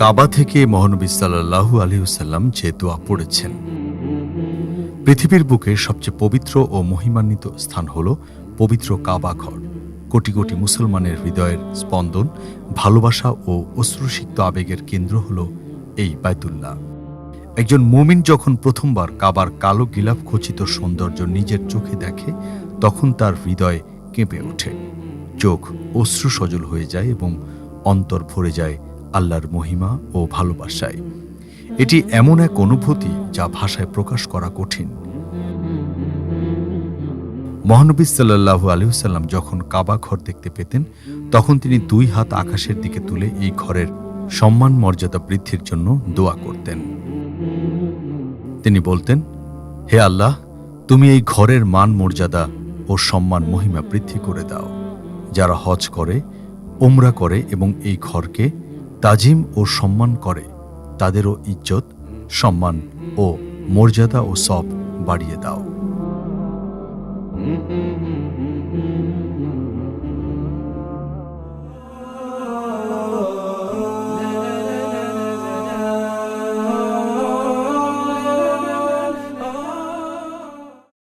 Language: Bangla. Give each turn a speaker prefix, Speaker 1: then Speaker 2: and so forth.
Speaker 1: কাবা থেকে মহানবী সাল্লাল্লাহু আলাইহি ওয়াসাল্লাম যে দোয়া পড়েছেন, পৃথিবীর বুকে সবচেয়ে পবিত্র ও মহিমান্বিত স্থান হল পবিত্র কাবা ঘর। কোটি কোটি মুসলমানের হৃদয়ের স্পন্দন, ভালোবাসা ও অশ্রুসিক্ত আবেগের কেন্দ্র হল এই বায়তুল্লাহ। একজন মুমিন যখন প্রথমবার কাবার কালো গিলাফ খচিত সৌন্দর্য নিজের চোখে দেখে, তখন তার হৃদয় কেঁপে ওঠে, চোখ অশ্রু সজল হয়ে যায় এবং অন্তর ভরে যায় আল্লাহর মহিমা ও ভালোবাসায়। এটি এমন এক অনুভূতি যা ভাষায় প্রকাশ করা কঠিন। মহানবী সাল্লাল্লাহু আলাইহি ওয়াসাল্লাম যখন কাবা ঘর দেখতে পেতেন, তখন তিনি 2 হাত আকাশের দিকে তুলে এই ঘরের সম্মান মর্যাদা বৃদ্ধির জন্য দোয়া করতেন। তিনি বলতেন, হে আল্লাহ, তুমি এই ঘরের মান মর্যাদা ও সম্মান মহিমা বৃদ্ধি করে দাও। যারা হজ করে, উমরা করে এবং এই ঘরকে তাজিম ও সম্মান করে, তাদেরও ইজ্জত, সম্মান ও মর্যাদা ও সওয়াব বাড়িয়ে দাও।